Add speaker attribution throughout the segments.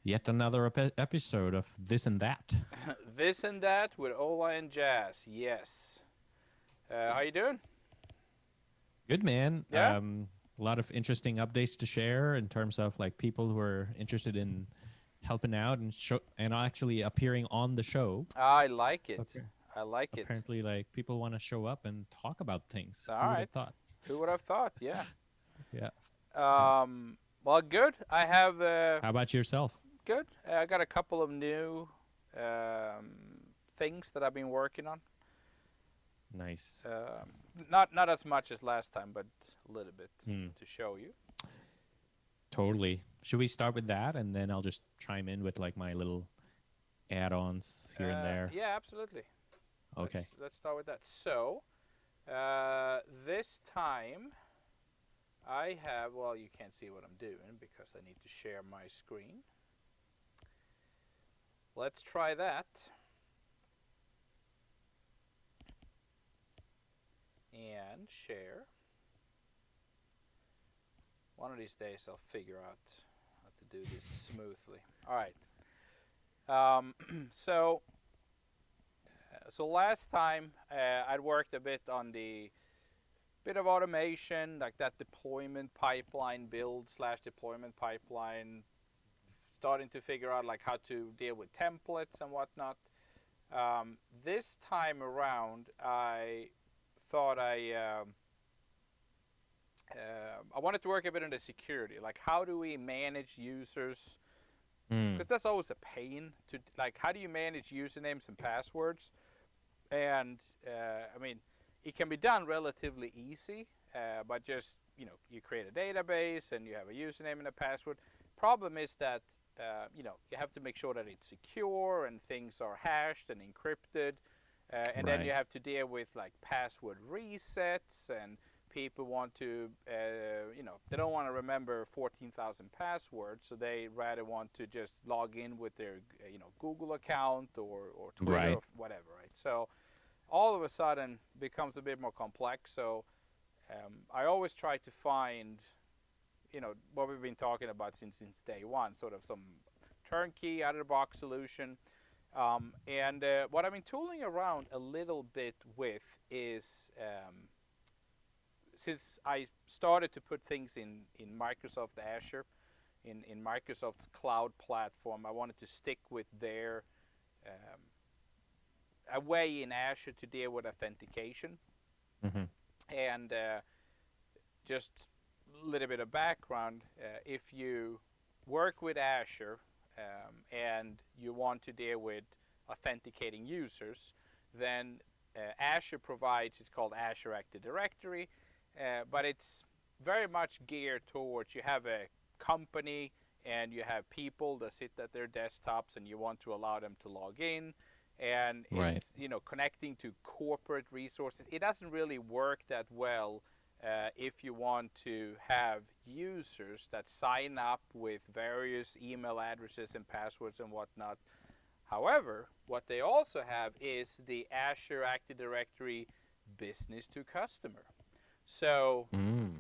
Speaker 1: Yet another episode of This and That.
Speaker 2: This and that with Ola and Jazz. Yes. How you doing?
Speaker 1: Good, man.
Speaker 2: Yeah.
Speaker 1: A lot of interesting updates to share in terms of like people who are interested in helping out and actually appearing on the show.
Speaker 2: I like it.
Speaker 1: Okay.
Speaker 2: I like it.
Speaker 1: Apparently, like people want to show up and talk about things.
Speaker 2: All
Speaker 1: Who would have
Speaker 2: right.
Speaker 1: thought?
Speaker 2: Who would have thought? Yeah.
Speaker 1: Yeah. Yeah.
Speaker 2: Well, good. I have
Speaker 1: How about yourself?
Speaker 2: good. I got a couple of new things that I've been working on.
Speaker 1: Nice.
Speaker 2: Not as much as last time, but a little bit
Speaker 1: Hmm.
Speaker 2: to show you.
Speaker 1: Totally. Should we start with that, and then I'll just chime in with like my little add-ons here and there.
Speaker 2: Yeah, absolutely.
Speaker 1: Okay.
Speaker 2: Let's start with that. So, this time I have, well, you can't see what I'm doing because I need to share my screen. Let's try that. And share. One of these days I'll figure out how to do this smoothly. All right. So last time I'd worked a bit on the bit of automation, like that deployment pipeline build slash deployment pipeline, starting to figure out like how to deal with templates and whatnot. This time around, I thought I wanted to work a bit on the security, like how do we manage users? Because that's always a pain to like. How do you manage usernames and passwords? And I mean, it can be done relatively easy, but just you create a database and you have a username and a password. Problem is that you have to make sure that it's secure and things are hashed and encrypted, and then you have to deal with like password resets, and people want to they don't want to remember 14,000 passwords, so they rather want to just log in with their Google account or Twitter or whatever, right? So all of a sudden becomes a bit more complex. So I always try to find what we've been talking about since day one, sort of some turnkey out of the box solution. And what I've been tooling around a little bit with is since I started to put things in Microsoft Azure, in Microsoft's cloud platform, I wanted to stick with their a way in Azure to deal with authentication. And just a little bit of background, if you work with Azure and you want to deal with authenticating users, then Azure provides, it's called Azure Active Directory, but it's very much geared towards, you have a company and you have people that sit at their desktops and you want to allow them to log in, and it's connecting to corporate resources. It doesn't really work that well if you want to have users that sign up with various email addresses and passwords and whatnot. However, what they also have is the Azure Active Directory business to customer. So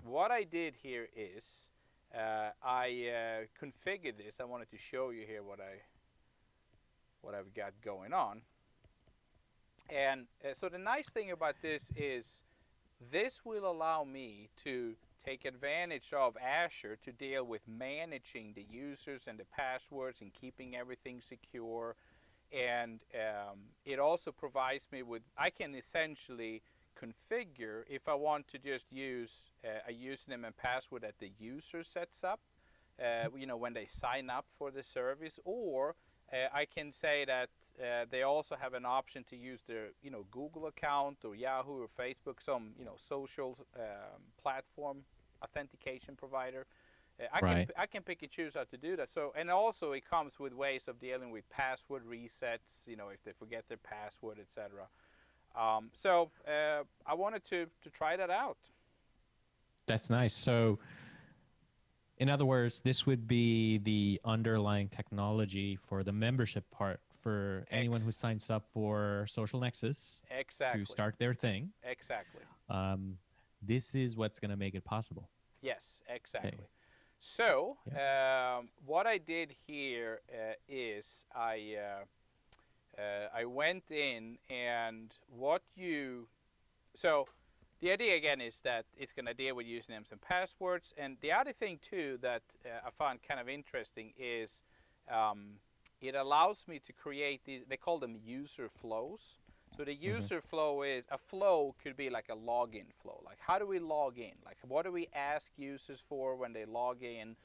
Speaker 2: what I did here is I configured this. I wanted to show you here what I've got going on. And so the nice thing about this is this will allow me to take advantage of Azure to deal with managing the users and the passwords and keeping everything secure. And it also provides me with, I can essentially configure if I want to just use a username and password that the user sets up, when they sign up for the service, or I can say that they also have an option to use their Google account or Yahoo or Facebook, some social platform authentication provider. I can pick and choose how to do that. So, and also it comes with ways of dealing with password resets, if they forget their password, etc. So I wanted to try that out.
Speaker 1: That's nice. So, in other words, this would be the underlying technology for the membership part for anyone who signs up for Social Nexus to start their thing.
Speaker 2: Exactly.
Speaker 1: This is what's going to make it possible.
Speaker 2: Yes, exactly.
Speaker 1: Okay.
Speaker 2: So
Speaker 1: Yeah.
Speaker 2: what I did here is I went in and what you so the idea again is that it's going to deal with usernames and passwords. And the other thing too that I found kind of interesting is it allows me to create these. They call them user flows. So the
Speaker 1: Mm-hmm.
Speaker 2: user flow is a flow could be like a login flow. Like how do we log in? Like what do we ask users for when they log in?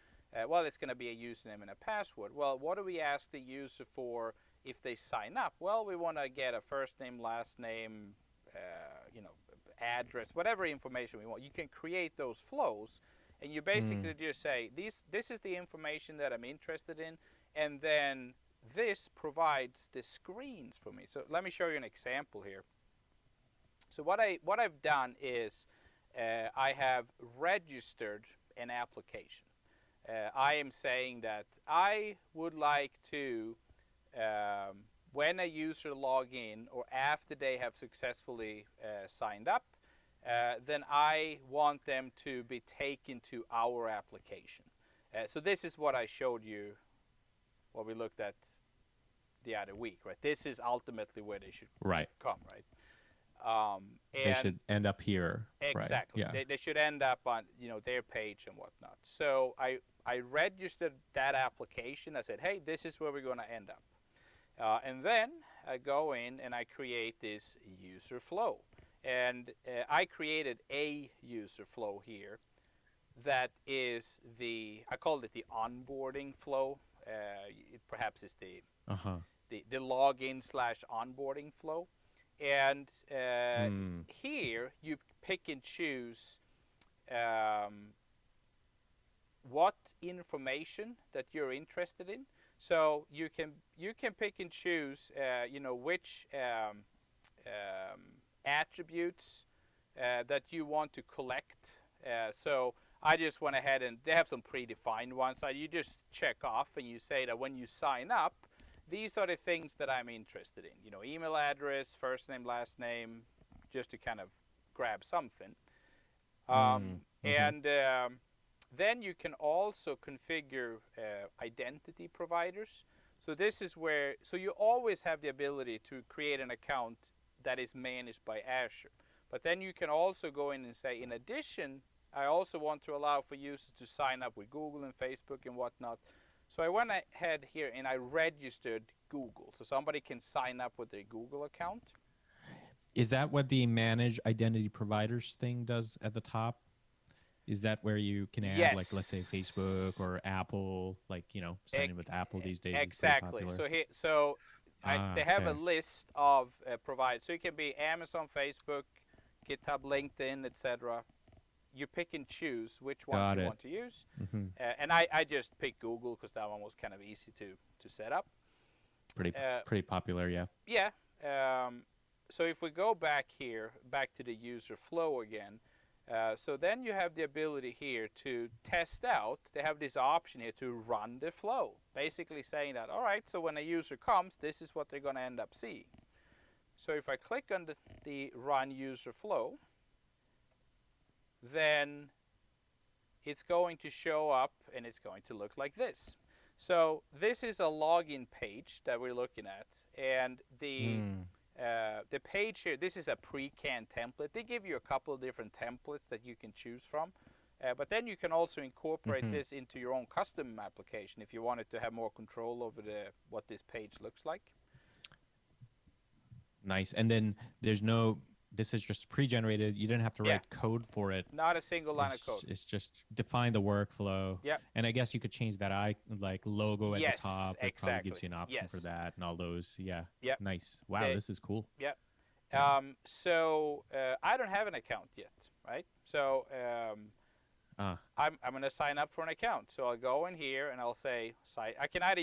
Speaker 2: Well, it's going to be a username and a password. Well, what do we ask the user for if they sign up? Well, we want to get a first name, last name, you know, address, whatever information we want. You can create those flows, and you
Speaker 1: Mm.
Speaker 2: basically just say this is the information that I'm interested in, and then this provides the screens for me. So let me show you an example here. So what I've done is I have registered an application. I am saying that I would like to when a user log in or after they have successfully signed up, then I want them to be taken to our application. So this is what I showed you, what we looked at the other week, right? This is ultimately where they should
Speaker 1: Right.
Speaker 2: come, right? Um,
Speaker 1: They
Speaker 2: and
Speaker 1: should end up here. Right.
Speaker 2: exactly,
Speaker 1: Yeah.
Speaker 2: they should end up on their page and whatnot. So I registered that application. I said, hey, this is where we're going to end up. And then I go in and I create this user flow. And I created a user flow here that is I called it the onboarding flow. It perhaps is
Speaker 1: Uh-huh.
Speaker 2: the login slash onboarding flow. And
Speaker 1: Mm.
Speaker 2: here you pick and choose what information that you're interested in. So you can pick and choose, which attributes that you want to collect. So I just went ahead and they have some predefined ones. So you just check off and you say that when you sign up, these are the things that I'm interested in. You know, email address, first name, last name, just to kind of grab something.
Speaker 1: Mm. Mm-hmm.
Speaker 2: And then you can also configure identity providers. So this is where, so you always have the ability to create an account that is managed by Azure. But then you can also go in and say, in addition, I also want to allow for users to sign up with Google and Facebook and whatnot. So I went ahead here and I registered Google. So somebody can sign up with their Google account.
Speaker 1: Is that what the manage identity providers thing does at the top? Is that where you can add, like, let's say Facebook
Speaker 2: Yes.
Speaker 1: or Apple, like, signing with Apple these days is pretty
Speaker 2: Exactly.
Speaker 1: popular.
Speaker 2: They have a
Speaker 1: Okay.
Speaker 2: list of providers. So it can be Amazon, Facebook, GitHub, LinkedIn, etc. You pick and choose which ones
Speaker 1: Got
Speaker 2: you
Speaker 1: it.
Speaker 2: want to use.
Speaker 1: Mm-hmm.
Speaker 2: And I just picked Google because that one was kind of easy to set up.
Speaker 1: Pretty
Speaker 2: Uh,
Speaker 1: pretty popular, yeah.
Speaker 2: yeah. So if we go back here, back to the user flow again, so then you have the ability here to test out. They have this option here to run the flow, basically saying that, all right, so when a user comes, this is what they're going to end up seeing. So if I click on the run user flow, then it's going to show up and it's going to look like this. So this is a login page that we're looking at, and the page here, this is a pre-canned template. They give you a couple of different templates that you can choose from, but then you can also incorporate
Speaker 1: Mm-hmm.
Speaker 2: this into your own custom application if you wanted to have more control over what this page looks like.
Speaker 1: Nice. And then this is just pre-generated. You didn't have to
Speaker 2: Yeah,
Speaker 1: write code for it.
Speaker 2: not a single line of code.
Speaker 1: It's just define the workflow.
Speaker 2: Yep.
Speaker 1: And I guess you could change that like logo at
Speaker 2: Yes,
Speaker 1: the top. It probably
Speaker 2: exactly.
Speaker 1: gives you an option for
Speaker 2: Yes.
Speaker 1: that and all those. Yeah.
Speaker 2: Yep.
Speaker 1: Nice. Wow,
Speaker 2: They,
Speaker 1: this is cool.
Speaker 2: yep.
Speaker 1: Yeah.
Speaker 2: So I don't have an account yet, right? So I'm going to sign up for an account. So I'll go in here and I'll say, I can either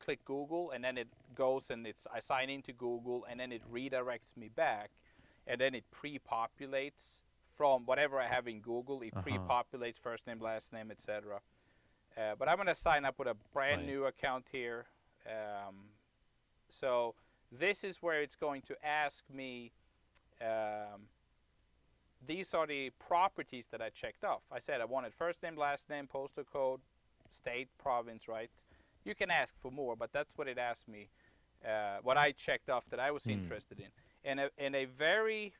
Speaker 2: click Google and then it goes and I sign into Google and then it redirects me back and then it pre-populates from whatever I have in Google. It pre-populates first name, last name, etc. But I'm going to sign up with a brand new account here. So this is where it's going to ask me these are the properties that I checked off. I said I wanted first name, last name, postal code, state, province, right? You can ask for more, but that's what it asked me, what I checked off that I was interested in. And a very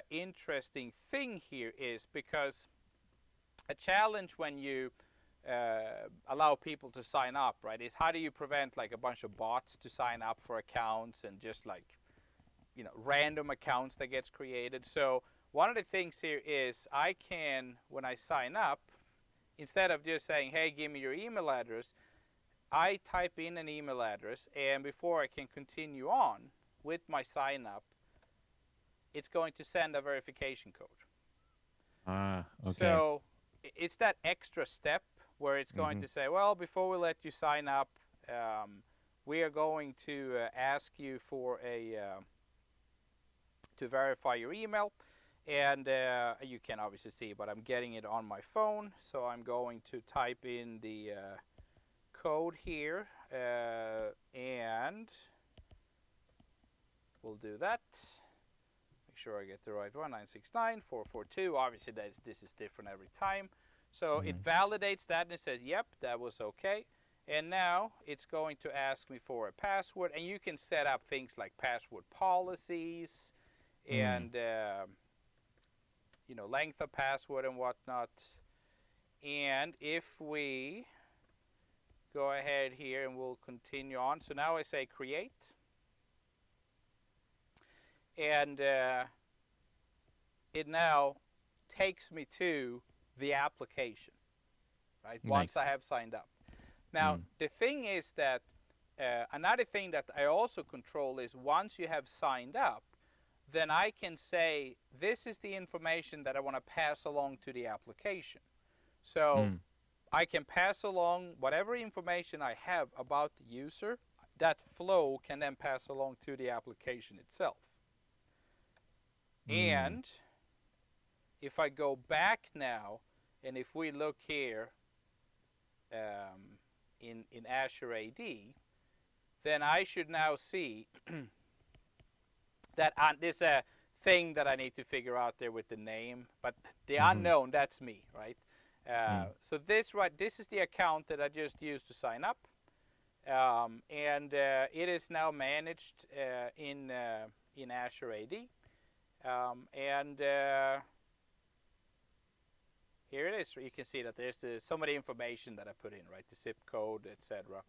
Speaker 2: interesting thing here is because a challenge when you allow people to sign up, right, is how do you prevent like a bunch of bots to sign up for accounts and just like, you know, random accounts that gets created. So one of the things here is I can, when I sign up, instead of just saying, hey, give me your email address, I type in an email address, and before I can continue on with my sign up, it's going to send a verification code.
Speaker 1: Ah, okay.
Speaker 2: So it's that extra step where it's going to say, well, before we let you sign up, we are going to ask you for to verify your email. And you can obviously see, but I'm getting it on my phone. So I'm going to type in the code here, and we'll do that. Make sure I get the right one, 969-442. Obviously, this is different every time. So it validates that and it says, yep, that was okay. And now it's going to ask me for a password. And you can set up things like password policies and, you know, length of password and whatnot. And if we go ahead here and we'll continue on. So now I say create. And it now takes me to the application, right?
Speaker 1: Nice.
Speaker 2: Once I have signed up. Now, the thing is that another thing that I also control is once you have signed up, then I can say, this is the information that I want to pass along to the application. So I can pass along whatever information I have about the user. That flow can then pass along to the application itself. And if I go back now, and if we look here in Azure AD, then I should now see that there's a thing that I need to figure out there with the name, but the unknown, that's me, right? So this is the account that I just used to sign up, and it is now managed in Azure AD, and here it is. You can see that there's some of the information that I put in, right? The zip code, etc.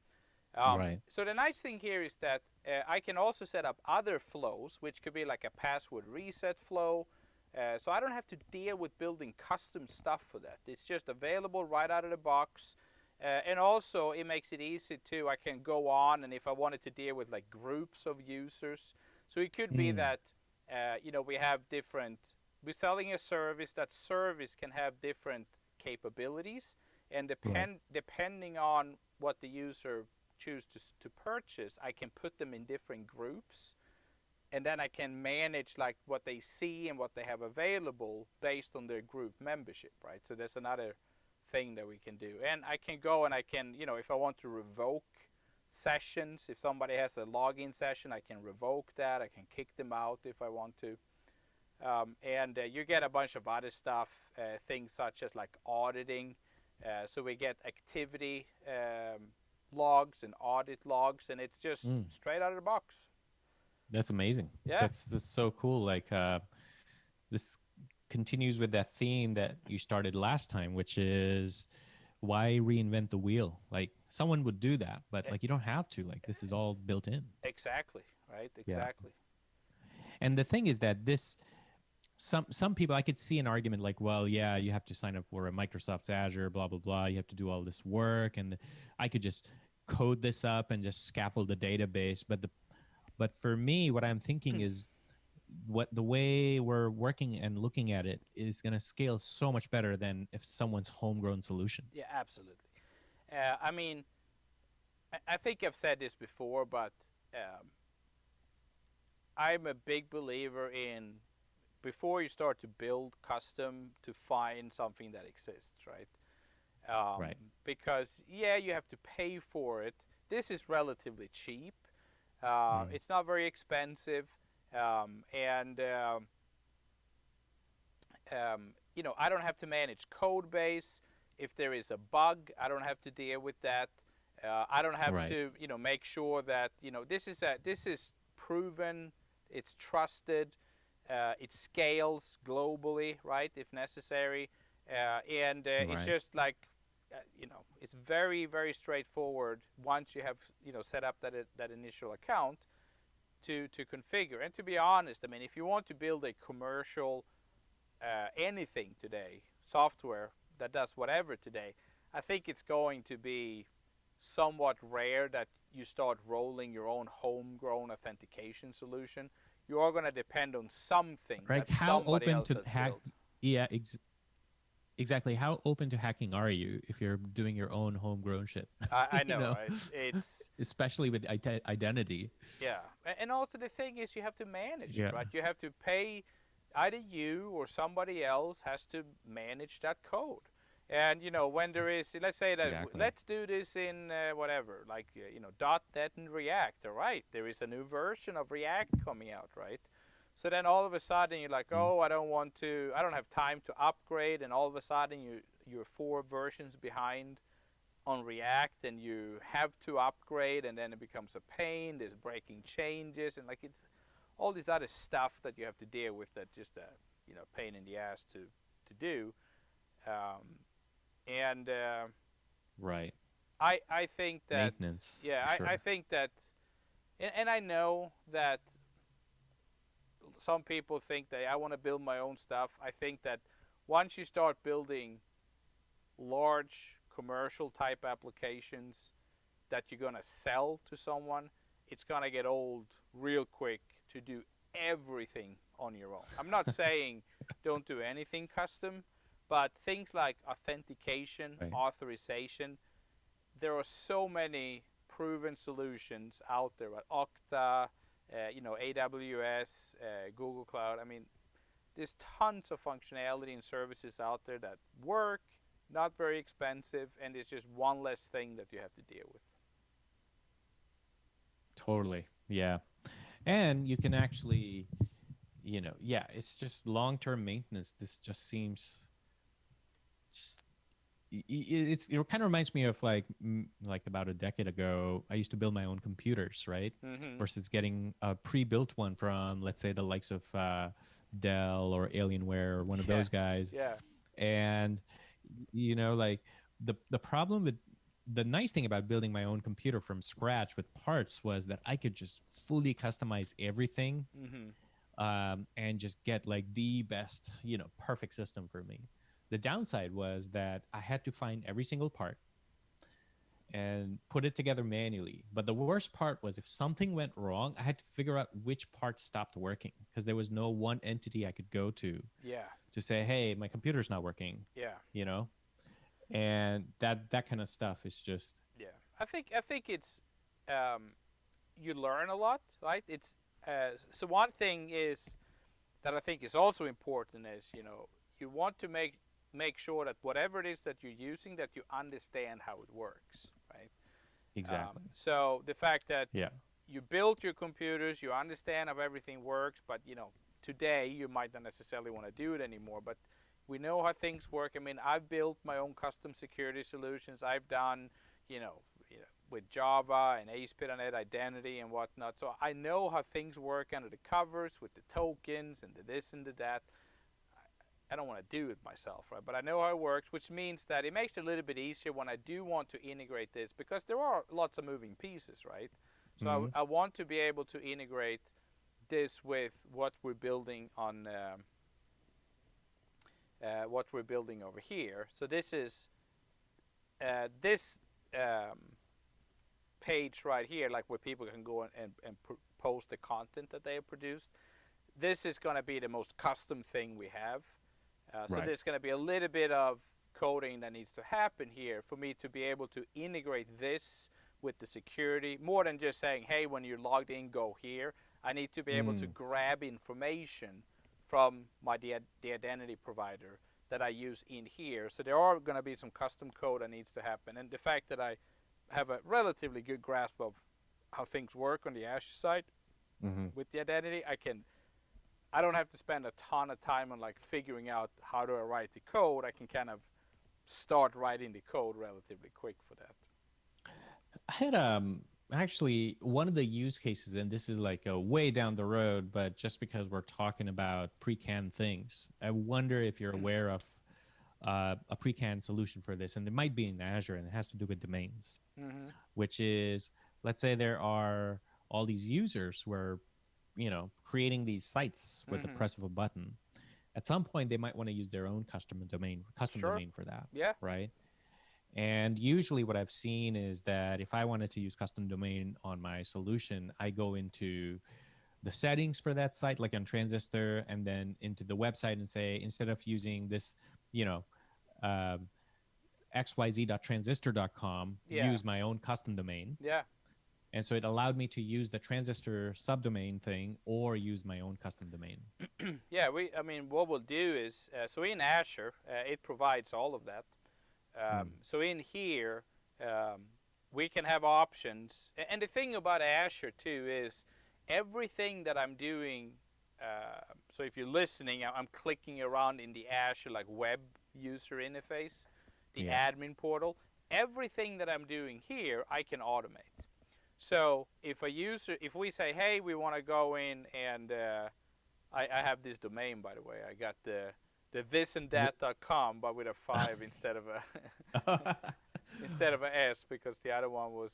Speaker 1: Right.
Speaker 2: So the nice thing here is that I can also set up other flows, which could be like a password reset flow. So I don't have to deal with building custom stuff for that. It's just available right out of the box. And also it makes it easy too. I can go on, and if I wanted to deal with like groups of users. So it could be that, you know, we have different, we're selling a service. That service can have different capabilities. And depending on what the user choose to purchase, I can put them in different groups, and then I can manage like what they see and what they have available based on their group membership, right? So there's another thing that we can do. And I can go and I can, you know, if I want to revoke sessions, if somebody has a login session, I can revoke that. I can kick them out if I want to. And you get a bunch of other stuff, things such as like auditing. So we get activity logs and audit logs, and it's just straight out of the box.
Speaker 1: That's amazing.
Speaker 2: Yeah.
Speaker 1: That's so cool. Like this continues with that theme that you started last time, which is why reinvent the wheel? Like someone would do that, but like you don't have to. Like this is all built in.
Speaker 2: Exactly. Right. Exactly.
Speaker 1: Yeah. And the thing is that this, some people, I could see an argument like, well, yeah, you have to sign up for a Microsoft Azure, blah, blah, blah. You have to do all this work, and I could just code this up and just scaffold the database. But for me, what I'm thinking is what the way we're working and looking at it is going to scale so much better than if someone's homegrown solution.
Speaker 2: Yeah, absolutely. I mean, I think I've said this before, but I'm a big believer in, before you start to build custom, to find something that exists, right?
Speaker 1: Right.
Speaker 2: Because, yeah, you have to pay for it. This is relatively cheap. It's not very expensive. And I don't have to manage code base. If there is a bug, I don't have to deal with that. I don't have
Speaker 1: Right.
Speaker 2: to, make sure that, this is proven, it's trusted, it scales globally, right, if necessary, and it's
Speaker 1: Right.
Speaker 2: just like, it's very, very straightforward once you have, set up that initial account to configure. And to be honest, I mean, if you want to build a commercial anything today, software that does whatever today, I think it's going to be somewhat rare that you start rolling your own homegrown authentication solution. You are going to depend on something
Speaker 1: Right.
Speaker 2: that
Speaker 1: How
Speaker 2: somebody
Speaker 1: open
Speaker 2: else
Speaker 1: to
Speaker 2: has
Speaker 1: hack?
Speaker 2: built.
Speaker 1: Yeah. Exactly. How open to hacking are you if you're doing your own homegrown shit?
Speaker 2: I
Speaker 1: you
Speaker 2: know,
Speaker 1: know,
Speaker 2: right? It's
Speaker 1: especially with identity.
Speaker 2: Yeah, and also the thing is you have to manage it,
Speaker 1: Yeah.
Speaker 2: right? You have to pay, either you or somebody else has to manage that code. And when there is, let's say that
Speaker 1: Exactly.
Speaker 2: let's do this in whatever, like .NET and React. All right, there is a new version of React coming out, right? So then all of a sudden you're like,
Speaker 1: Mm.
Speaker 2: oh, I don't have time to upgrade, and all of a sudden you're 4 versions behind on React, and you have to upgrade, and then it becomes a pain. There's breaking changes, and like it's all this other stuff that you have to deal with that just a pain in the ass to do. Um, and
Speaker 1: Right.
Speaker 2: I think that,
Speaker 1: Maintenance
Speaker 2: yeah,
Speaker 1: for
Speaker 2: I
Speaker 1: sure.
Speaker 2: think that, and I know that some people think that I want to build my own stuff. I think that once you start building large commercial type applications that you're going to sell to someone, it's going to get old real quick to do everything on your own. I'm not saying don't do anything custom, but things like authentication,
Speaker 1: Right.
Speaker 2: authorization, there are so many proven solutions out there at Okta, AWS, Google Cloud. I mean, there's tons of functionality and services out there that work, not very expensive, and it's just one less thing that you have to deal with.
Speaker 1: Totally. Yeah. And you can actually, yeah, it's just long-term maintenance. This just seems just it kind of reminds me of like about a decade ago, I used to build my own computers, right?
Speaker 2: Mm-hmm.
Speaker 1: Versus getting a pre-built one from, let's say, the likes of Dell or Alienware or one of
Speaker 2: Yeah,
Speaker 1: those guys.
Speaker 2: yeah,
Speaker 1: And like the problem with the nice thing about building my own computer from scratch with parts was that I could just fully customize everything,
Speaker 2: mm-hmm.
Speaker 1: and just get like the best, perfect system for me. The downside was that I had to find every single part and put it together manually. But the worst part was if something went wrong, I had to figure out which part stopped working because there was no one entity I could go
Speaker 2: Yeah,
Speaker 1: to say, hey, my computer's not working,
Speaker 2: yeah,
Speaker 1: you know? And that kind of stuff is just
Speaker 2: yeah. I think it's you learn a lot, right? It's so one thing is that I think is also important is you want to make sure that whatever it is that you're using, that you understand how it works, right?
Speaker 1: exactly.
Speaker 2: So the fact that
Speaker 1: Yeah.
Speaker 2: you built your computers, you understand how everything works, but today you might not necessarily want to do it anymore. But we know how things work. I mean, I've built my own custom security solutions. I've done, with Java and ASP.NET Identity and whatnot. So I know how things work under the covers with the tokens and the this and the that. I don't want to do it myself, right? But I know how it works, which means that it makes it a little bit easier when I do want to integrate this, because there are lots of moving pieces, right? So
Speaker 1: Mm-hmm.
Speaker 2: I want to be able to integrate this with what we're building on what we're building over here. So this is this page right here, like where people can go and post the content that they have produced. This is going to be the most custom thing we have. So
Speaker 1: Right.
Speaker 2: there's going to be a little bit of coding that needs to happen here for me to be able to integrate this with the security, more than just saying, hey, when you're logged in, go here. I need to be able to
Speaker 1: Mm.
Speaker 2: grab information from the identity provider that I use in here. So there are going to be some custom code that needs to happen. And the fact that I have a relatively good grasp of how things work on the Azure side
Speaker 1: Mm-hmm.
Speaker 2: with the identity, I can I don't have to spend a ton of time on like figuring out how do I write the code. I can kind of start writing the code relatively quick for that.
Speaker 1: I had actually one of the use cases, and this is like a way down the road, but just because we're talking about pre-canned things, I wonder if you're aware of a pre-canned solution for this, and it might be in Azure, and it has to do with domains,
Speaker 2: Mm-hmm.
Speaker 1: which is, let's say there are all these users who are, creating these sites with the
Speaker 2: Mm-hmm.
Speaker 1: press of a button. At some point, they might want to use their own custom
Speaker 2: Sure.
Speaker 1: domain for that,
Speaker 2: Yeah.
Speaker 1: right? And usually, what I've seen is that if I wanted to use custom domain on my solution, I go into the settings for that site, like on Transistor, and then into the website and say, instead of using this, you know, um, xyz.transistor.com,
Speaker 2: Yeah.
Speaker 1: use my own custom domain.
Speaker 2: Yeah.
Speaker 1: And so it allowed me to use the Transistor subdomain thing or use my own custom domain.
Speaker 2: Yeah. I mean, what we'll do is, so in Azure, it provides all of that. So in here, we can have options. And the thing about Azure too is everything that I'm doing. So if you're listening, I'm clicking around in the Azure like web user interface, the admin portal. Everything that I'm doing here, I can automate. So if we say, hey, we want to go in and I have this domain, by the way. I got the thisandthat.com, but with a 5 instead of a instead of a S, because the other one was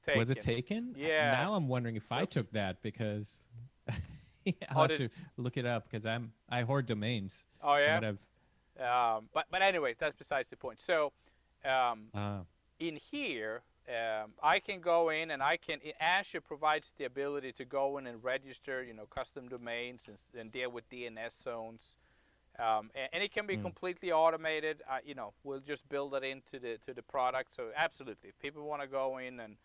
Speaker 2: taken.
Speaker 1: Was it taken?
Speaker 2: Yeah.
Speaker 1: Now I'm wondering if I took that, because I'll have to look it up, because I hoard domains.
Speaker 2: Oh yeah. But anyway, that's besides the point. So in here, I can go in and Azure provides the ability to go in and register, custom domains and deal with DNS zones. And it can be completely automated. We'll just build it into the product. So absolutely, if people want to go in and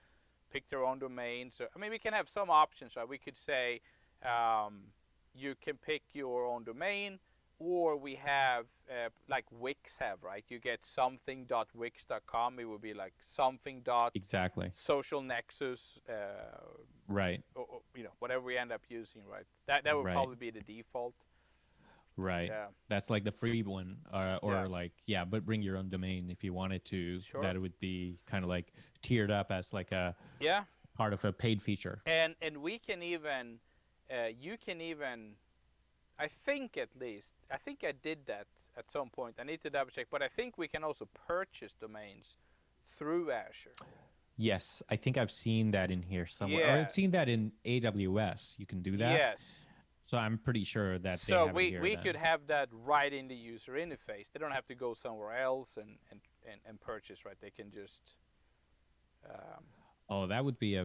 Speaker 2: pick their own domains, we can have some options. Right? We could say you can pick your own domain, or we have like Wix have, right? You get something.wix.com. It would be like something.
Speaker 1: Exactly.
Speaker 2: Social Nexus.
Speaker 1: Right.
Speaker 2: Or, whatever we end up using, right? That would probably be the default.
Speaker 1: Right.
Speaker 2: Yeah.
Speaker 1: That's like the free one, but bring your own domain if you wanted to.
Speaker 2: Sure.
Speaker 1: That would be kind of like tiered up as like a part of a paid feature.
Speaker 2: And we can even, you can even, I think I did that at some point. I need to double check, but I think we can also purchase domains through Azure.
Speaker 1: Yes, I think I've seen that in here somewhere.
Speaker 2: Yeah.
Speaker 1: Or I've seen that in AWS. You can do that.
Speaker 2: Yes.
Speaker 1: So I'm pretty sure that they
Speaker 2: so
Speaker 1: have it here.
Speaker 2: we could have that right in the user interface. They don't have to go somewhere else and purchase, right? They can just.
Speaker 1: That would be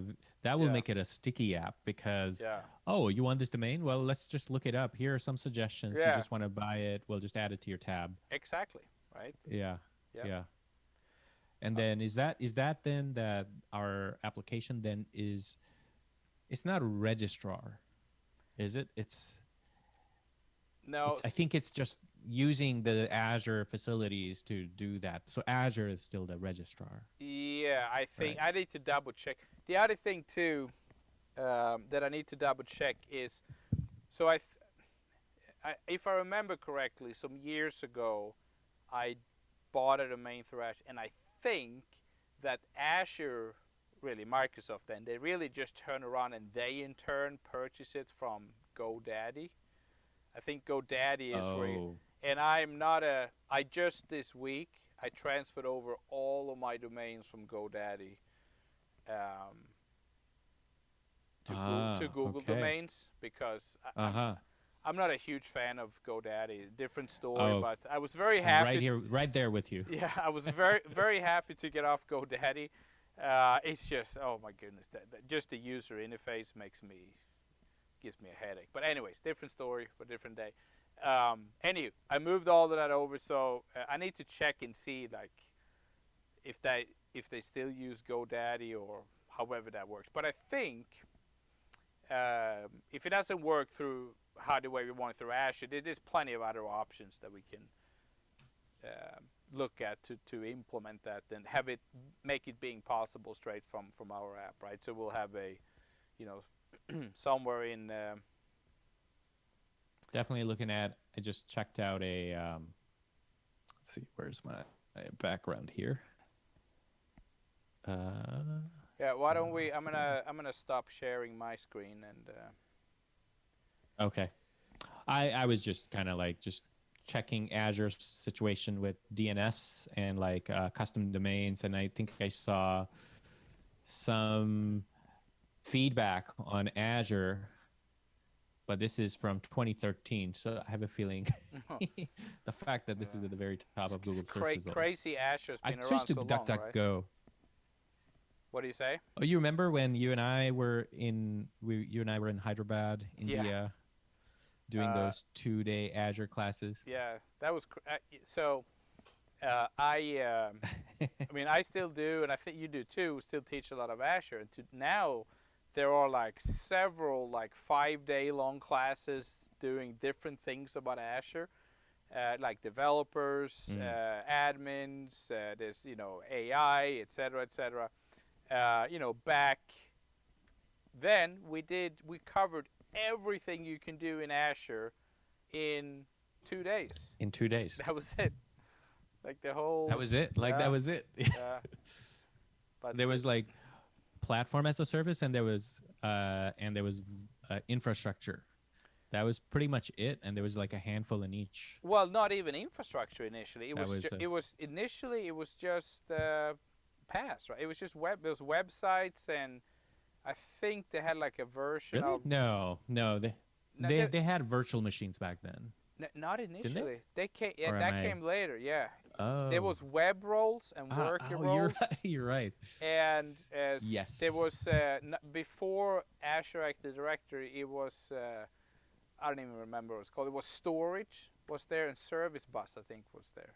Speaker 1: make it a sticky app, because you want this domain? Well, let's just look it up. Here are some suggestions. You just want to buy it? We'll just add it to your tab.
Speaker 2: Exactly. Right.
Speaker 1: Yeah. And then is that then that our application then it's not a registrar, is it? I think it's just using the Azure facilities to do that. So Azure is still the registrar.
Speaker 2: Yeah, I think I need to double check. The other thing too that I need to double check is, so if I remember correctly, some years ago, I bought a domain through Azure, and I think that Azure, really Microsoft, then they really just turn around and they in turn purchase it from GoDaddy. I think GoDaddy is where, and I just this week I transferred over all of my domains from GoDaddy to Google Domains, because I'm not a huge fan of GoDaddy. Different story, but I was very happy.
Speaker 1: Right there with you.
Speaker 2: Yeah, I was very very happy to get off GoDaddy. It's just, oh my goodness, that just the user interface gives me a headache. But anyways, different story for a different day. Anyway, I moved all of that over, so I need to check and see like if they still use GoDaddy or however that works. But I think if it doesn't work through the way we want it through Azure, there's plenty of other options that we can look at to implement that and make it being possible straight from our app, right? So we'll have a, somewhere in
Speaker 1: definitely looking at. I just checked out a. Let's see, where's my background here? Uh,
Speaker 2: Yeah, why don't we?
Speaker 1: thing.
Speaker 2: I'm gonna stop sharing my screen and.
Speaker 1: Okay. I was just kind of like just checking Azure's situation with DNS and like custom domains, and I think I saw some feedback on Azure, but this is from 2013, so I have a feeling the fact that this is at the very top of Google search results.
Speaker 2: Crazy Asher's
Speaker 1: I
Speaker 2: been around
Speaker 1: switched to
Speaker 2: so long, right?
Speaker 1: DuckDuckGo.
Speaker 2: What do you say?
Speaker 1: Oh, you remember when you and I were in Hyderabad,
Speaker 2: Yeah.
Speaker 1: India, doing those 2-day Azure classes?
Speaker 2: Yeah, that was so. I mean, I still do, and I think you do too. Still teach a lot of Azure, and now there are like several like 5-day long classes doing different things about Azure, like developers, admins. There's AI, etc., etc. Back then we covered everything you can do in Azure in 2 days.
Speaker 1: In 2 days.
Speaker 2: That was it. Like the whole.
Speaker 1: That was it. Like that was it.
Speaker 2: But
Speaker 1: there was like platform as a service, and there was infrastructure. That was pretty much it, and there was like a handful in each.
Speaker 2: Well, not even infrastructure initially. It was just PaaS, right? It was just those websites, and I think they had like a version
Speaker 1: really?
Speaker 2: of.
Speaker 1: No, they had virtual machines back then.
Speaker 2: Not initially.
Speaker 1: Didn't
Speaker 2: they came. Yeah, that came later. Yeah.
Speaker 1: Oh.
Speaker 2: There was web roles and worker roles.
Speaker 1: You're right.
Speaker 2: And
Speaker 1: yes,
Speaker 2: there was before Azure Active Directory. It was I don't even remember what it was called. It was storage was there, and service bus I think was there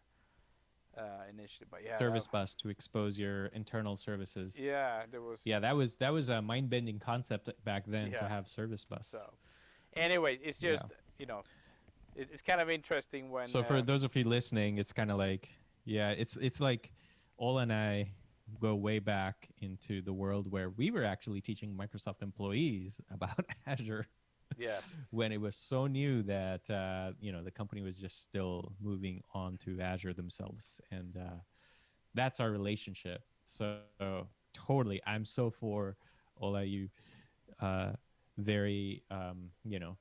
Speaker 2: initially. But yeah,
Speaker 1: service bus to expose your internal services.
Speaker 2: Yeah, there was.
Speaker 1: Yeah, that was a mind-bending concept back then to have service bus.
Speaker 2: So, anyway, it's just it's kind of interesting when.
Speaker 1: So for those of you listening, it's kind of like, it's like Ola and I go way back into the world where we were actually teaching Microsoft employees about Azure.
Speaker 2: Yeah.
Speaker 1: When it was so new that the company was just still moving on to Azure themselves, and that's our relationship. So totally, I'm so for Ola. You very
Speaker 2: I'm gonna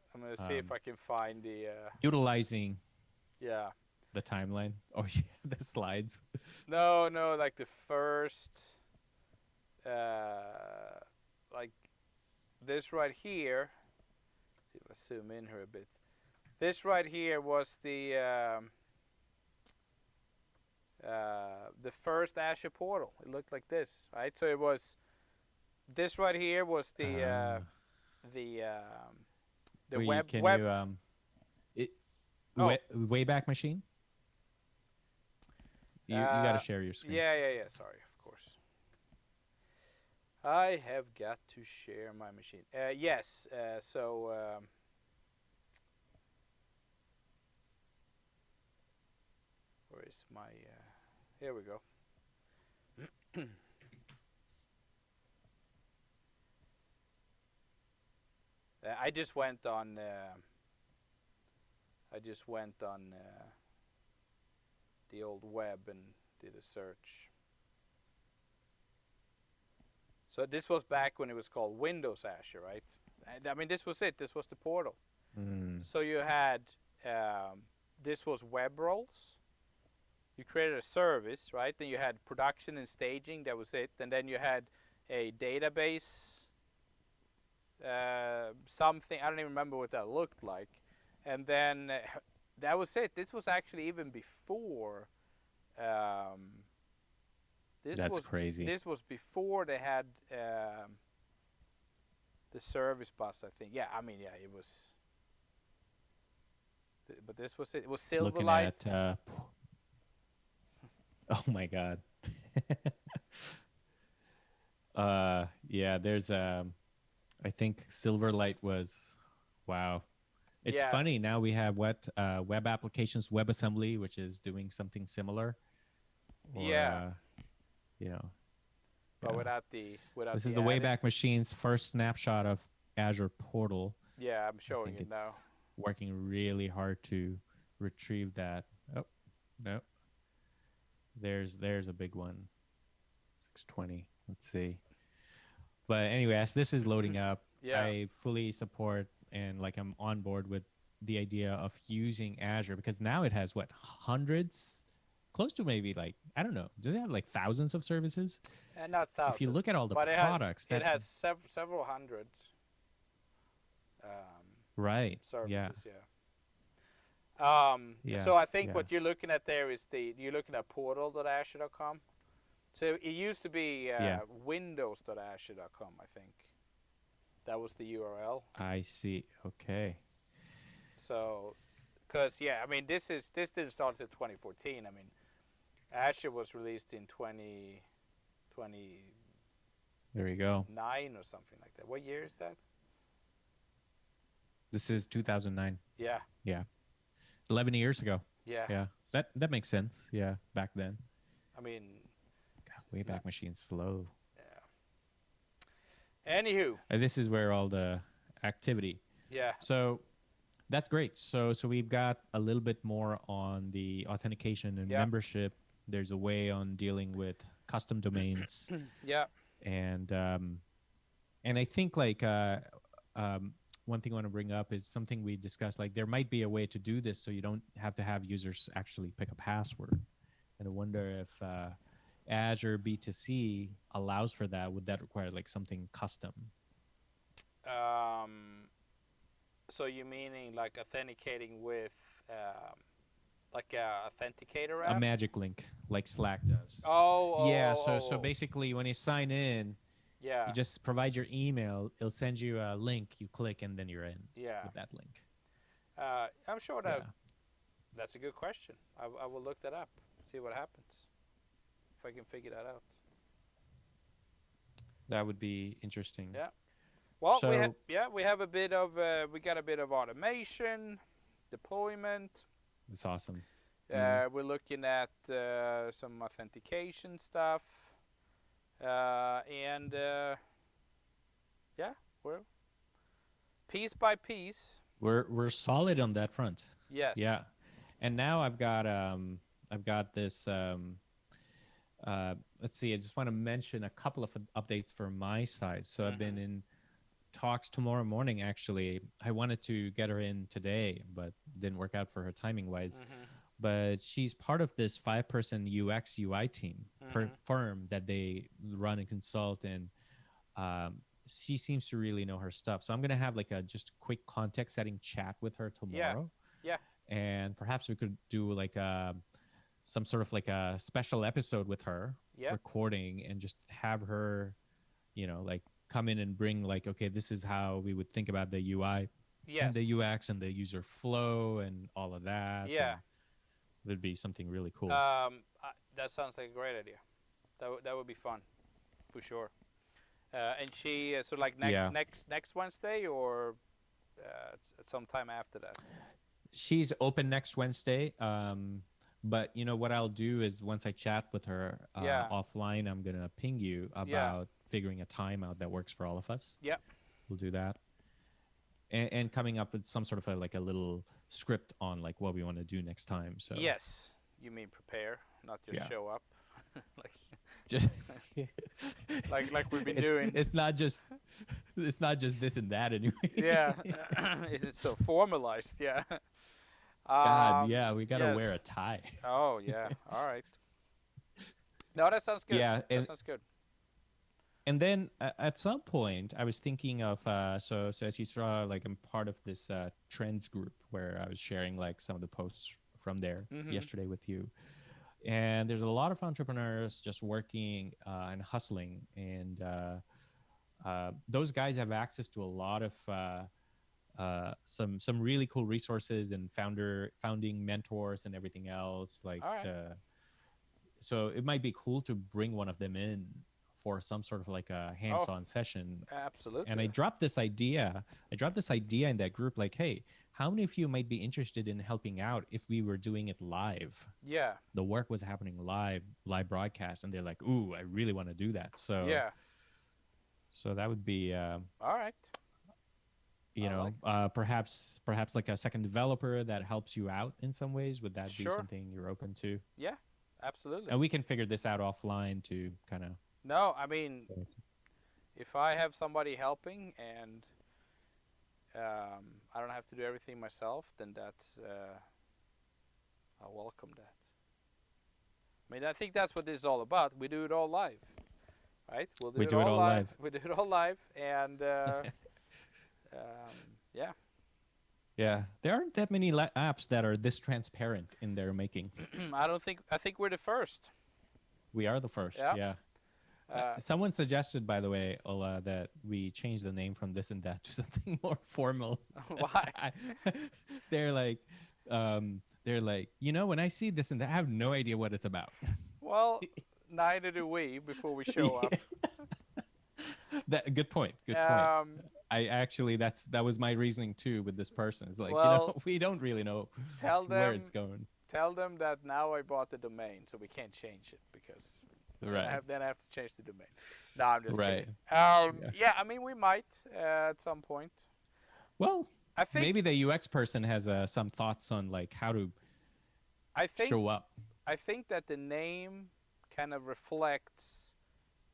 Speaker 2: see if I can find the
Speaker 1: utilizing
Speaker 2: the
Speaker 1: timeline or the slides.
Speaker 2: No, like the first like this right here. See if I zoom in here a bit. This right here was the first Azure portal. It looked like this, right? So it was this right here was the web.
Speaker 1: Wayback Machine. You got to share your screen.
Speaker 2: Yeah. Sorry, of course. I have got to share my machine. Yes. So. Where is my? Here we go. I just went on. The old web and did a search. So this was back when it was called Windows Azure, right? And, I mean, this was it. This was the portal. So you had this was web roles. You created a service, right? Then you had production and staging. That was it. And then you had a database. Something I don't even remember what that looked like. And then that was it. This was actually even before.
Speaker 1: That's crazy.
Speaker 2: This was before they had the service bus, I think. Yeah, I mean, yeah, it was. But this was it. It was Silverlight.
Speaker 1: Looking at, oh my God. Yeah, there's I think Silverlight was, wow. It's funny now we have web applications, WebAssembly, which is doing something similar. Or,
Speaker 2: but without
Speaker 1: this is the Wayback Machine's first snapshot of Azure Portal.
Speaker 2: Yeah, I'm showing it now.
Speaker 1: working really hard to retrieve that. Oh, no. There's a big one. 620. Let's see. But anyway, as this is loading up,
Speaker 2: Yeah.
Speaker 1: I fully support and like I'm on board with the idea of using Azure because now it has what hundreds, close to maybe like I don't know. Does it have like thousands of services?
Speaker 2: Not
Speaker 1: If you
Speaker 2: thousands,
Speaker 1: look at all the
Speaker 2: but
Speaker 1: products,
Speaker 2: it
Speaker 1: that
Speaker 2: has several hundred um,
Speaker 1: right? Yeah,
Speaker 2: services. Yeah.
Speaker 1: yeah,
Speaker 2: So I think
Speaker 1: yeah,
Speaker 2: what you're looking at there is you're looking at portal.azure.com. So it used to be
Speaker 1: yeah.
Speaker 2: windows.azure.com, I think. That was the URL.
Speaker 1: I see. Okay.
Speaker 2: So, because yeah, I mean this didn't start until 2014. I mean, Azure was released in 2029
Speaker 1: There you go.
Speaker 2: or something like that. What year is that?
Speaker 1: This is 2009.
Speaker 2: Yeah,
Speaker 1: Yeah, 11 years ago.
Speaker 2: yeah.
Speaker 1: Yeah, that makes sense. Yeah, back then.
Speaker 2: I mean,
Speaker 1: God, Wayback Machine's slow.
Speaker 2: yeah. Anywho,
Speaker 1: This is where all the activity.
Speaker 2: yeah,
Speaker 1: So that's great. So we've got a little bit more on the authentication and
Speaker 2: yeah,
Speaker 1: membership. There's a way on dealing with custom domains,
Speaker 2: yeah,
Speaker 1: and I think like one thing I want to bring up is something we discussed. Like there might be a way to do this so you don't have to have users actually pick a password. And I wonder if Azure B2C allows for that. Would that require like something custom?
Speaker 2: So you meaning like authenticating with like a authenticator
Speaker 1: A
Speaker 2: app?
Speaker 1: magic link like Slack does.
Speaker 2: Oh,
Speaker 1: Yeah,
Speaker 2: oh,
Speaker 1: so
Speaker 2: oh.
Speaker 1: basically when you sign in,
Speaker 2: Yeah,
Speaker 1: you just provide your email, it'll send you a link, you click and then you're in
Speaker 2: yeah.
Speaker 1: with that link.
Speaker 2: I'm sure
Speaker 1: Yeah.
Speaker 2: that's a good question. I will look that up, see what happens, if I can figure that out.
Speaker 1: That would be interesting.
Speaker 2: Yeah. Well,
Speaker 1: So
Speaker 2: we have a bit of we got a bit of automation, deployment.
Speaker 1: it's awesome.
Speaker 2: We're looking at some authentication stuff, and yeah, we're piece by piece.
Speaker 1: We're solid on that front.
Speaker 2: Yes.
Speaker 1: Yeah. And now I've got this let's see, I just want to mention a couple of updates from my side. So I've been in talks tomorrow morning actually. I wanted to get her in today, but didn't work out for her timing wise. But she's part of this 5-person UX UI team firm that they run and consult, and she seems to really know her stuff. So I'm gonna have like a just quick context setting chat with her tomorrow.
Speaker 2: Yeah.
Speaker 1: And perhaps we could do like some sort of like a special episode with her recording and just have her, like come in and bring like, okay, this is how we would think about the UI and the UX and the user flow and all of that.
Speaker 2: Yeah.
Speaker 1: And it'd be something really cool.
Speaker 2: That sounds like a great idea. That would be fun, for sure. And she so like next Wednesday or at some time after that.
Speaker 1: She's open next Wednesday. But what I'll do is once I chat with her offline, I'm gonna ping you about figuring a time out that works for all of us.
Speaker 2: Yeah,
Speaker 1: we'll do that, and coming up with some sort of a little script on like what we want to do next time. So
Speaker 2: yes, you mean prepare, not just show up, like
Speaker 1: just
Speaker 2: like we've been doing.
Speaker 1: It's not just this and that anyway.
Speaker 2: Yeah, it's so formalized. Yeah.
Speaker 1: God, yeah, we gotta wear a tie.
Speaker 2: Oh yeah, all right. No, that sounds good.
Speaker 1: Yeah,
Speaker 2: that sounds good.
Speaker 1: And then at some point, I was thinking of so as you saw, like I'm part of this trends group where I was sharing like some of the posts from there yesterday with you. And there's a lot of entrepreneurs just working and hustling, and those guys have access to a lot of some really cool resources and founding mentors and everything else. Like, so it might be cool to bring one of them in for some sort of like a hands-on session.
Speaker 2: Absolutely.
Speaker 1: And I dropped this idea in that group, like, hey, how many of you might be interested in helping out if we were doing it live?
Speaker 2: Yeah.
Speaker 1: The work was happening live broadcast, and they're like, ooh, I really want to do that. So
Speaker 2: yeah.
Speaker 1: So that would be
Speaker 2: all right.
Speaker 1: You
Speaker 2: I
Speaker 1: know,
Speaker 2: like it.
Speaker 1: perhaps like a second developer that helps you out in some ways. Would that be
Speaker 2: Sure.
Speaker 1: something you're open to?
Speaker 2: Yeah, absolutely.
Speaker 1: And we can figure this out offline to kind of.
Speaker 2: No, I mean, if I have somebody helping and I don't have to do everything myself, then that's I welcome that. I mean, I think that's what this is all about. We do it all live, right? We'll do
Speaker 1: We
Speaker 2: it
Speaker 1: do it
Speaker 2: all
Speaker 1: all
Speaker 2: live.
Speaker 1: live.
Speaker 2: We do it all live, and yeah.
Speaker 1: Yeah, there aren't that many apps that are this transparent in their making.
Speaker 2: I don't think. I think we're the first.
Speaker 1: We are the first.
Speaker 2: Yeah.
Speaker 1: Yeah.
Speaker 2: Uh,
Speaker 1: Someone suggested, by the way, Ola, that we change the name from this and that to something more formal.
Speaker 2: why?
Speaker 1: they're like, when I see this and that, I have no idea what it's about.
Speaker 2: Well, neither do we before we show up.
Speaker 1: Good point. Good point. I actually that was my reasoning too with this person. It's like,
Speaker 2: Well,
Speaker 1: we don't really know
Speaker 2: tell
Speaker 1: where
Speaker 2: them
Speaker 1: it's going.
Speaker 2: tell them that now I bought the domain, so we can't change it because
Speaker 1: Right.
Speaker 2: then I have to change the domain. No, I'm just
Speaker 1: Right.
Speaker 2: kidding.
Speaker 1: Yeah.
Speaker 2: Yeah, I mean we might at some point.
Speaker 1: Well,
Speaker 2: I think
Speaker 1: maybe the UX person has some thoughts on like how to
Speaker 2: I think
Speaker 1: show up.
Speaker 2: I think that the name kind of reflects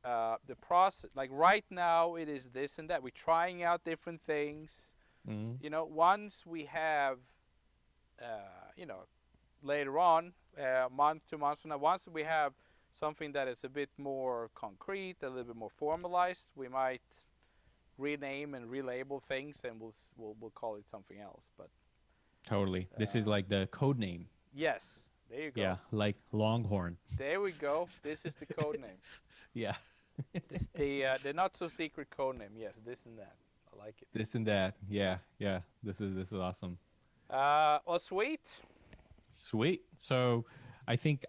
Speaker 2: the process. Like right now, it is this and that. We're trying out different things.
Speaker 1: Mm.
Speaker 2: You know, once we have, you know, later on, month, 2 months from now, once we have something that is a bit more concrete, a little bit more formalized, we might rename and relabel things, and we'll call it something else. But
Speaker 1: Totally. This is like the code name.
Speaker 2: yes, there you go.
Speaker 1: Yeah, like Longhorn.
Speaker 2: There we go. This is the code name.
Speaker 1: Yeah.
Speaker 2: This the not so secret code name. Yes, this and that. I like it.
Speaker 1: This and that. Yeah, yeah. This is awesome.
Speaker 2: Well, sweet.
Speaker 1: Sweet. So, I think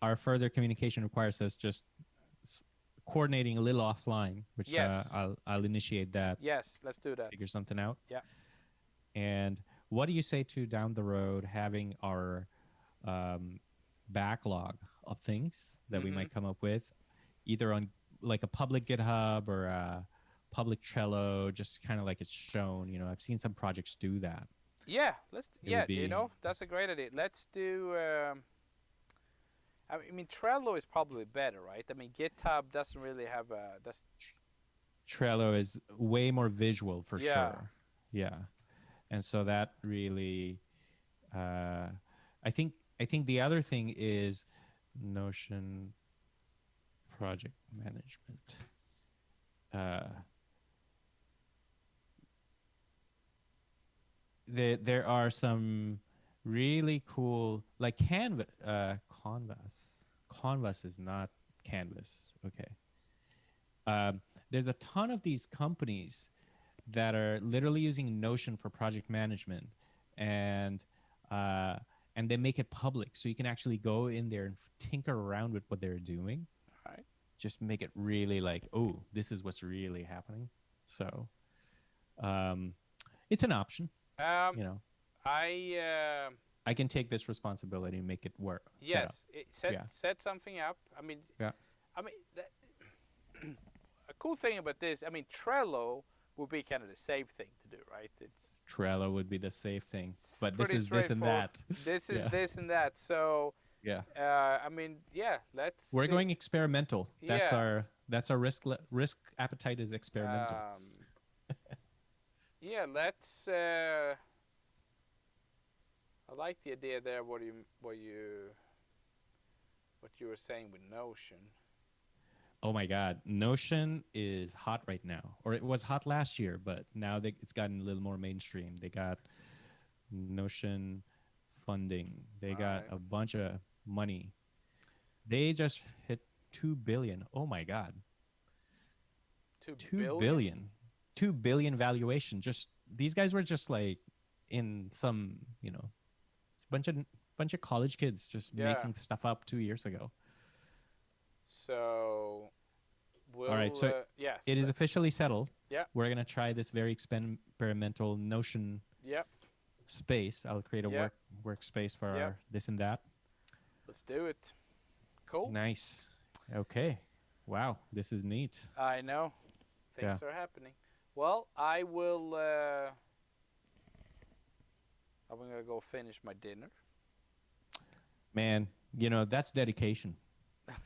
Speaker 1: our further communication requires us just coordinating a little offline, which
Speaker 2: Yes.
Speaker 1: I'll initiate that.
Speaker 2: Yes, let's do that.
Speaker 1: Figure something out.
Speaker 2: Yeah.
Speaker 1: And what do you say to down the road having our backlog of things that we might come up with, either on like a public GitHub or a public Trello, just kind of like it's shown. You know, I've seen some projects do that.
Speaker 2: Yeah, let's.
Speaker 1: It
Speaker 2: Yeah,
Speaker 1: would be-
Speaker 2: you know that's a great idea. Let's do. I mean, Trello is probably better, right? I mean, GitHub doesn't really have a. That's
Speaker 1: Trello is way more visual for
Speaker 2: Yeah.
Speaker 1: sure. Yeah, and so that really, I think the other thing is Notion project management. There are some really cool like Canvas is not Canvas. Okay. There's a ton of these companies that are literally using Notion for project management, and they make it public, so you can actually go in there and tinker around with what they're doing.
Speaker 2: all right.
Speaker 1: Just make it really like, oh, this is what's really happening. So, it's an option. You know,
Speaker 2: I
Speaker 1: I can take this responsibility and make it work. set up.
Speaker 2: yes, set something up. I mean,
Speaker 1: Yeah.
Speaker 2: I mean, a cool thing about this. I mean, Trello would be kind of the safe thing to do, right? It's
Speaker 1: Trello would be the safe thing,
Speaker 2: It's
Speaker 1: but this
Speaker 2: pretty
Speaker 1: is this and
Speaker 2: straightforward.
Speaker 1: that.
Speaker 2: this is
Speaker 1: Yeah.
Speaker 2: this and that. So,
Speaker 1: Yeah.
Speaker 2: I mean, yeah, let's.
Speaker 1: We're
Speaker 2: see.
Speaker 1: going experimental. That's
Speaker 2: Yeah.
Speaker 1: our risk appetite is experimental.
Speaker 2: Yeah, let's. I like the idea there. What you were saying with Notion.
Speaker 1: Oh my God, Notion is hot right now, or it was hot last year, but now it's gotten a little more mainstream. They got Notion funding. They got
Speaker 2: Right.
Speaker 1: a bunch of money. They just hit 2 billion. Oh my God, 2 billion. 2 billion valuation. Just these guys were just like in some, bunch of college kids just
Speaker 2: Yeah.
Speaker 1: making stuff up 2 years ago.
Speaker 2: So, we'll.
Speaker 1: All right, so
Speaker 2: yes,
Speaker 1: It is officially settled.
Speaker 2: Yeah.
Speaker 1: We're gonna try this very experimental Notion
Speaker 2: Yep.
Speaker 1: space. I'll create a
Speaker 2: Yeah.
Speaker 1: workspace for
Speaker 2: Yeah.
Speaker 1: our this and that.
Speaker 2: Let's do it. Cool.
Speaker 1: Nice. Okay. Wow, this is neat.
Speaker 2: I know. Things
Speaker 1: Yeah.
Speaker 2: are happening. Well, I will I'm gonna go finish my dinner.
Speaker 1: Man, that's dedication.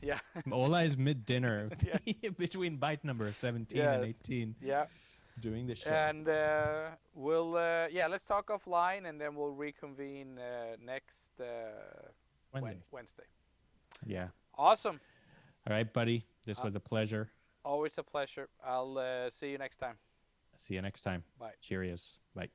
Speaker 2: Yeah.
Speaker 1: Ola is mid-dinner
Speaker 2: Yeah.
Speaker 1: between bite number 17 and
Speaker 2: Yes.
Speaker 1: 18
Speaker 2: Yeah.
Speaker 1: doing this show.
Speaker 2: And we'll let's talk offline, and then we'll reconvene next
Speaker 1: Monday.
Speaker 2: Wednesday.
Speaker 1: Yeah.
Speaker 2: Awesome.
Speaker 1: All right, buddy. This was a pleasure.
Speaker 2: Always a pleasure. I'll see you next time.
Speaker 1: See you next time.
Speaker 2: Bye.
Speaker 1: Cheerios. Bye.